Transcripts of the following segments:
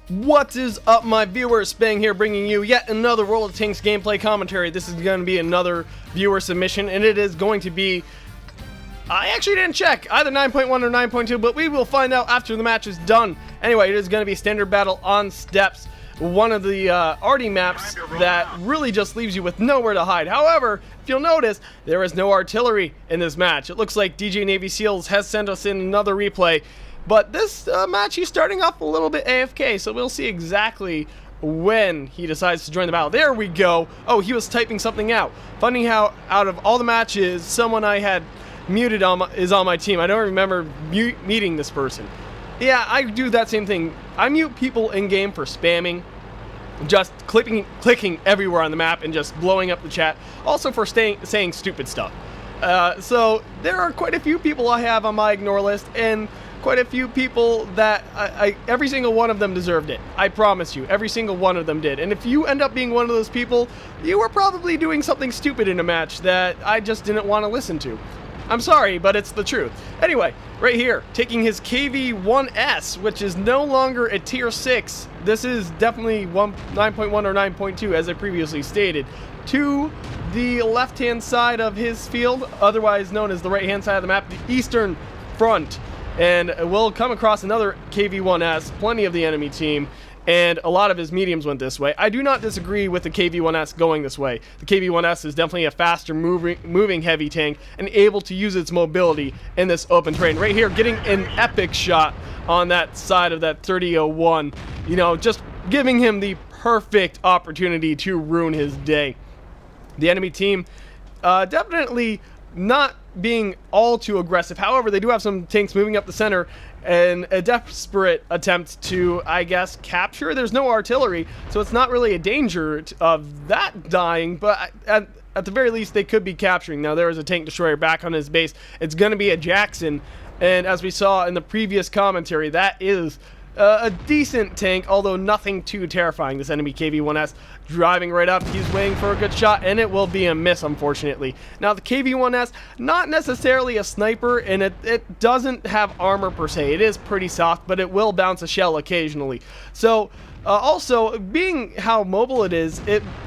What is up, my viewers? Spang here, bringing you yet another World of Tanks gameplay commentary. This is going to be another viewer submission, and it is going to be... I actually didn't check, either 9.1 or 9.2, but we will find out after the match is done. Anyway, it is going to be standard battle on steps, one of the arty maps that really just leaves you with nowhere to hide. However, if you'll notice, there is no artillery in this match. It looks like DJ Navy SEALs has sent us in another replay. But this match, he's starting off a little bit AFK, so we'll see exactly when he decides to join the battle. There we go. Oh, he was typing something out. Funny how out of all the matches, someone I had muted is on my team. I don't remember meeting this person. Yeah, I do that same thing. I mute people in-game for spamming, just clicking everywhere on the map and just blowing up the chat. Also for saying stupid stuff. So there are quite a few people I have on my ignore list, and quite a few people that every single one of them deserved it. I promise you, every single one of them did. And if you end up being one of those people, you were probably doing something stupid in a match that I just didn't want to listen to. I'm sorry, but it's the truth. Anyway, right here, taking his KV-1S, which is no longer a tier 6. This is definitely 9.1 or 9.2, as I previously stated, to the left-hand side of his field, otherwise known as the right-hand side of the map, the eastern front. And we'll come across another KV-1S, plenty of the enemy team, and a lot of his mediums went this way. I do not disagree with the KV-1S going this way. The KV-1S is definitely a faster moving heavy tank and able to use its mobility in this open terrain. Right here, getting an epic shot on that side of that 3001. You know, just giving him the perfect opportunity to ruin his day. The enemy team definitely not being all too aggressive. However, they do have some tanks moving up the center and a desperate attempt to, I guess, capture. There's no artillery, so it's not really a danger of that dying, but at the very least, they could be capturing. Now, there is a tank destroyer back on his base. It's going to be a Jackson, and as we saw in the previous commentary, that is a decent tank, although nothing too terrifying. This enemy KV-1S driving right up. He's waiting for a good shot, and it will be a miss, unfortunately. Now, the KV-1S, not necessarily a sniper, and it doesn't have armor per se. It is pretty soft, but it will bounce a shell occasionally. So, also, being how mobile it is,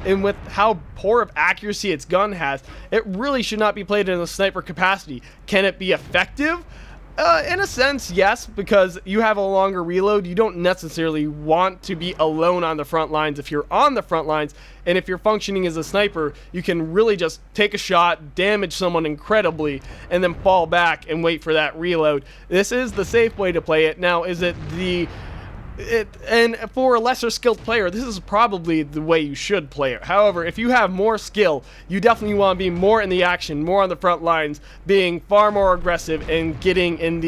and with how poor of accuracy its gun has, it really should not be played in a sniper capacity. Can it be effective? In a sense, yes, because you have a longer reload. You don't necessarily want to be alone on the front lines if you're on the front lines, and if you're functioning as a sniper, you can really just take a shot, damage someone incredibly, and then fall back and wait for that reload. This is the safe way to play it. Now, is it and for a lesser skilled player, this is probably the way you should play it. However, if you have more skill, you definitely want to be more in the action, more on the front lines, being far more aggressive and getting in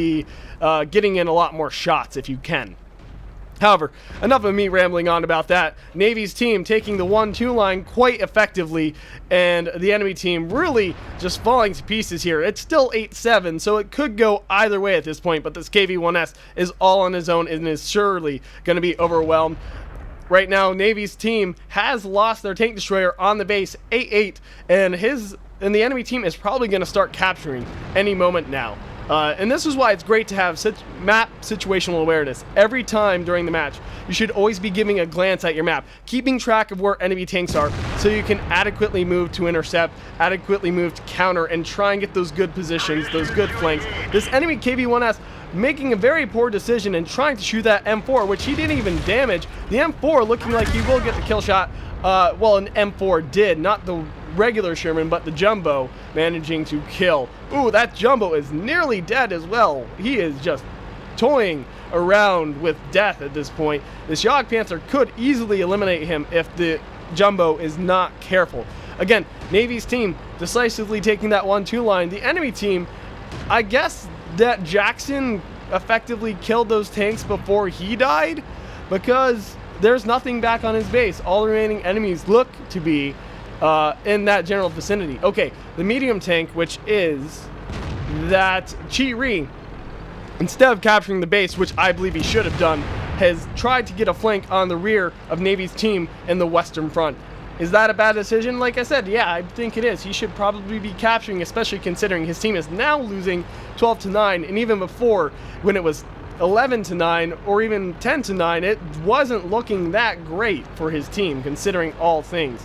a lot more shots if you can. However, enough of me rambling on about that. Navy's team taking the 1-2 line quite effectively, and the enemy team really just falling to pieces here. It's still 8-7, so it could go either way at this point, but this KV-1S is all on his own and is surely going to be overwhelmed. Right now, Navy's team has lost their tank destroyer on the base, 8-8, and the enemy team is probably going to start capturing any moment now. And this is why it's great to have such map situational awareness. Every time during the match, you should always be giving a glance at your map, keeping track of where enemy tanks are so you can adequately move to intercept, adequately move to counter, and try and get those good positions, those good flanks. This enemy KV-1S making a very poor decision and trying to shoot that M4, which he didn't even damage. The M4 looking like he will get the kill shot. Well, an M4 did, not the regular Sherman, but the Jumbo managing to kill. Ooh, that Jumbo is nearly dead as well. He is just toying around with death at this point. This Yogg Panther could easily eliminate him if the Jumbo is not careful. Again, Navy's team decisively taking that 1-2 line. The enemy team, I guess that Jackson effectively killed those tanks before he died, because there's nothing back on his base. All the remaining enemies look to be in that general vicinity. Okay, the medium tank, which is that Chi-Ri, instead of capturing the base, which I believe he should have done, has tried to get a flank on the rear of Navy's team in the western front. Is that a bad decision? Like I said, yeah, I think it is. He should probably be capturing, especially considering his team is now losing 12-9, and even before, when it was 11-9 or even 10-9, it wasn't looking that great for his team, considering all things.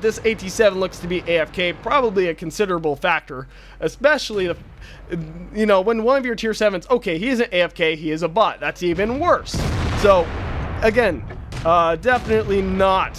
This AT7 looks to be AFK, probably a considerable factor, especially when one of your tier 7s, okay, he isn't AFK, he is a bot. That's even worse. So, again, definitely not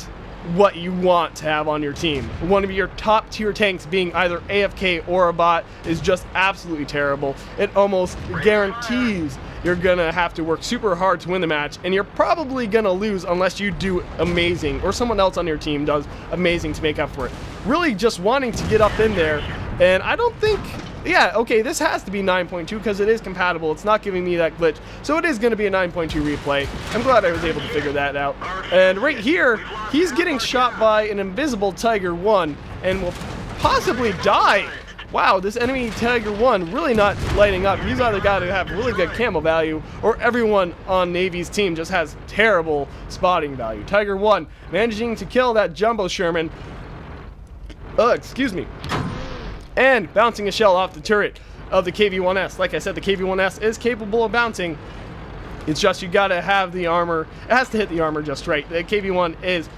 what you want to have on your team. One of your top tier tanks being either AFK or a bot is just absolutely terrible. It almost guarantees you're gonna have to work super hard to win the match, and you're probably gonna lose unless you do amazing or someone else on your team does amazing to make up for it. Really just wanting to get up in there, and I don't think, yeah, okay, this has to be 9.2 because it is compatible. It's not giving me that glitch, so it is going to be a 9.2 replay. I'm glad I was able to figure that out. And right here, he's getting shot by an invisible Tiger 1 and will possibly die. Wow, this enemy Tiger 1 really not lighting up. He's either got to have really good camo value, or everyone on Navy's team just has terrible spotting value. Tiger 1 managing to kill that Jumbo Sherman. Excuse me. And bouncing a shell off the turret of the KV-1S. Like I said, the KV-1S is capable of bouncing. It's just you gotta have the armor. It has to hit the armor just right. The KV-1 is,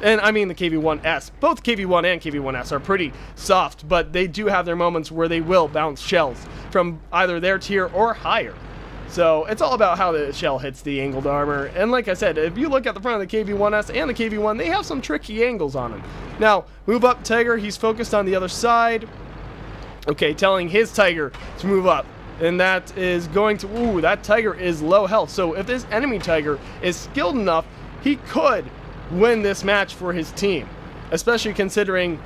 and I mean the KV-1S. Both KV-1 and KV-1S are pretty soft, but they do have their moments where they will bounce shells from either their tier or higher. So it's all about how the shell hits the angled armor. And like I said, if you look at the front of the KV-1S and the KV-1, they have some tricky angles on them. Now, move up Tiger. He's focused on the other side. Okay, telling his Tiger to move up. And that is going to, ooh, that Tiger is low health. So if this enemy Tiger is skilled enough, he could win this match for his team. Especially considering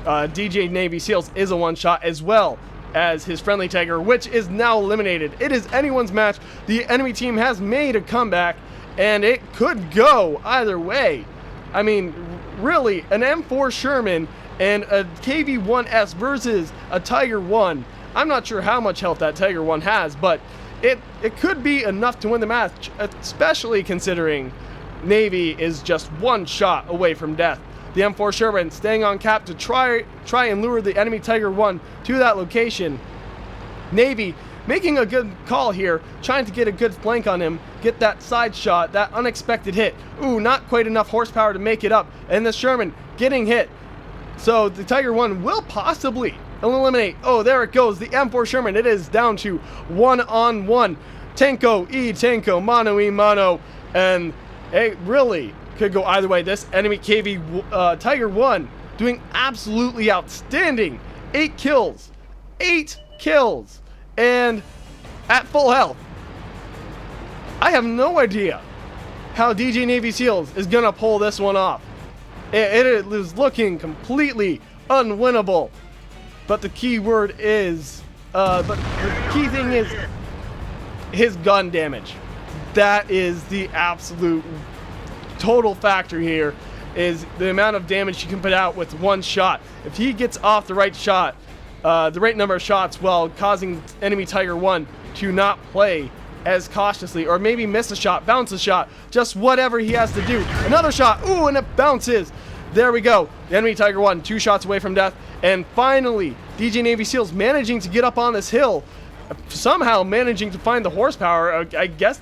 DJ Navy Seals is a one-shot as well as his friendly Tiger, which is now eliminated. It is anyone's match. The enemy team has made a comeback, and it could go either way. I mean, really, an M4 Sherman and a KV-1S versus a Tiger 1. I'm not sure how much health that Tiger 1 has, but it could be enough to win the match, especially considering Navy is just one shot away from death. The M4 Sherman staying on cap to try and lure the enemy Tiger 1 to that location. Navy making a good call here, trying to get a good flank on him, get that side shot, that unexpected hit. Ooh, not quite enough horsepower to make it up, and the Sherman getting hit. So the Tiger 1 will possibly eliminate. Oh, there it goes, the M4 Sherman. It is down to one-on-one. Tanko e Tanko, mano e mano, and it really could go either way. This enemy KV Tiger 1 doing absolutely outstanding. 8 kills, and at full health. I have no idea how DJ Navy Seals is gonna pull this one off. It is looking completely unwinnable. But the key word is, but the key thing is his gun damage. That is the absolute total factor here, is the amount of damage he can put out with one shot. If he gets off the right shot, the right number of shots, while causing enemy Tiger 1 to not play as cautiously, or maybe miss a shot, bounce a shot, just whatever he has to do. Another shot, ooh, and it bounces. There we go. The enemy Tiger 1, 2 shots away from death. And finally, DJ Navy Seals managing to get up on this hill, somehow managing to find the horsepower. I guess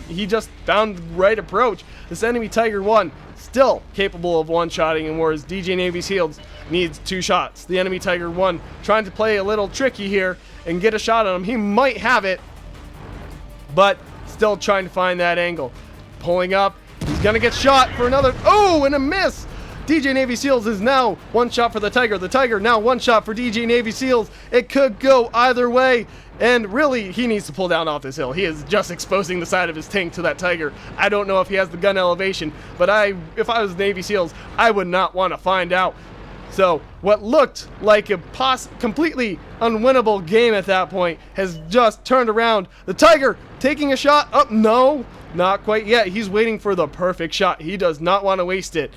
he just found the right approach. This enemy Tiger 1 still capable of one-shotting, and whereas DJ Navy Seals needs 2 shots. The enemy Tiger 1 trying to play a little tricky here and get a shot on him. He might have it, but still trying to find that angle. Pulling up, he's gonna get shot for another, oh, and a miss! DJ Navy Seals is now 1 shot for the Tiger. The Tiger now 1 shot for DJ Navy Seals. It could go either way. And really, he needs to pull down off this hill. He is just exposing the side of his tank to that Tiger. I don't know if he has the gun elevation, but if I was Navy Seals, I would not want to find out. So what looked like a completely unwinnable game at that point has just turned around. The Tiger taking a shot. Oh, no, not quite yet. He's waiting for the perfect shot. He does not want to waste it.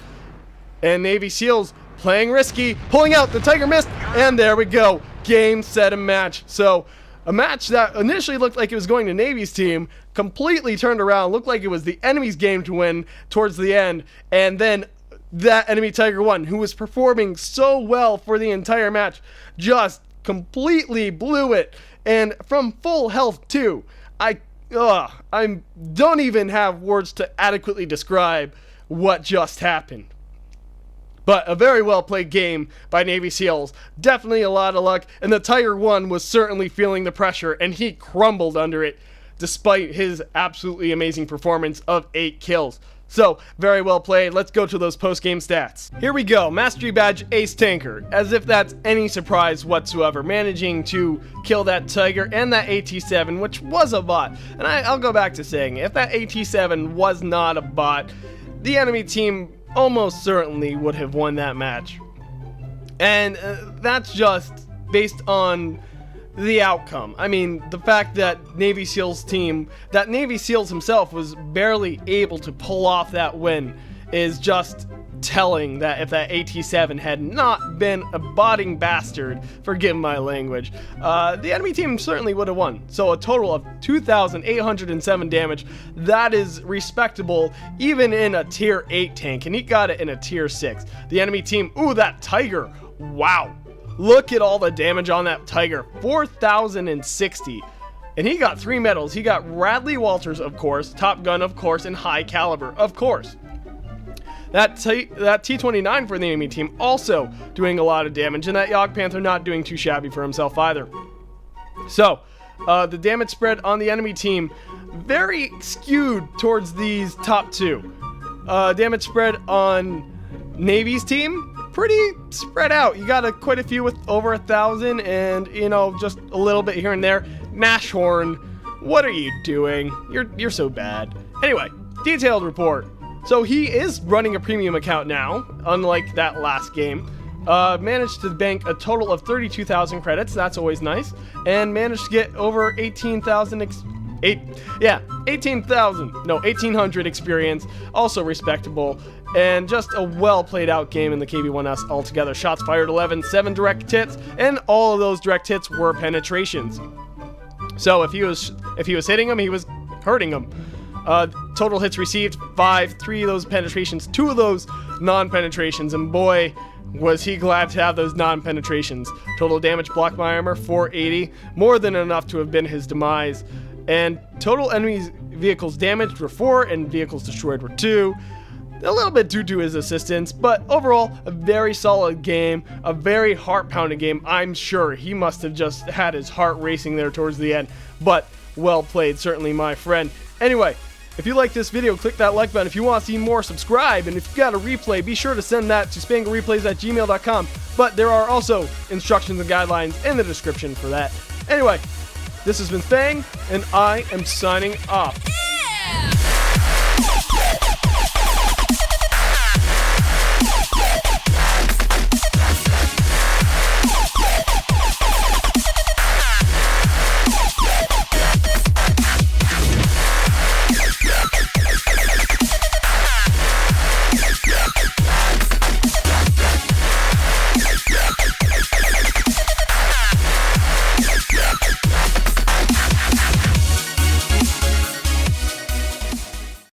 And Navy Seals playing risky, pulling out. The Tiger missed, and there we go. Game, set, and match. So a match that initially looked like it was going to Navy's team completely turned around, looked like it was the enemy's game to win towards the end, and then that enemy Tiger 1, who was performing so well for the entire match, just completely blew it, and from full health too. I I don't even have words to adequately describe what just happened. But a very well played game by Navy SEALs. Definitely a lot of luck, and the Tiger 1 was certainly feeling the pressure, and he crumbled under it despite his absolutely amazing performance of 8 kills. So, very well played. Let's go to those post-game stats. Here we go. Mastery Badge Ace Tanker. As if that's any surprise whatsoever. Managing to kill that Tiger and that AT-7, which was a bot. And I'll go back to saying, if that AT-7 was not a bot, the enemy team almost certainly would have won that match. And that's just based on the outcome. I mean, the fact that Navy SEALs himself was barely able to pull off that win is just telling that if that AT-7 had not been a botting bastard, forgive my language, the enemy team certainly would have won. So a total of 2,807 damage. That is respectable even in a tier 8 tank, and he got it in a tier 6. The enemy team, ooh, that Tiger, wow. Look at all the damage on that Tiger, 4,060. And he got 3 medals. He got Radley Walters, of course, Top Gun, of course, and High Caliber, of course. That T-29 for the enemy team also doing a lot of damage, and that Yogg Panther not doing too shabby for himself either. So, the damage spread on the enemy team very skewed towards these top 2. Damage spread on Navy's team, pretty spread out. You got quite a few with over 1,000, and just a little bit here and there. Nashorn, what are you doing? You're so bad. Anyway, detailed report. So he is running a premium account now, unlike that last game. Managed to bank a total of 32,000 credits. That's always nice, and managed to get over 1,800 experience. Also respectable. And just a well played out game in the KV-1S altogether. Shots fired 11, 7 direct hits, and all of those direct hits were penetrations. So if he was hitting them, he was hurting them. Total hits received 5, 3 of those penetrations, 2 of those non-penetrations, and boy, was he glad to have those non-penetrations. Total damage blocked by armor 480, more than enough to have been his demise. And total enemy vehicles damaged were 4, and vehicles destroyed were 2. A little bit due to his assistance, but overall, a very solid game, a very heart-pounding game. I'm sure he must have just had his heart racing there towards the end, but well played, certainly, my friend. Anyway, if you like this video, click that like button. If you want to see more, subscribe, and if you got a replay, be sure to send that to spanglereplays@gmail.com, but there are also instructions and guidelines in the description for that. Anyway, this has been Spang, and I am signing off.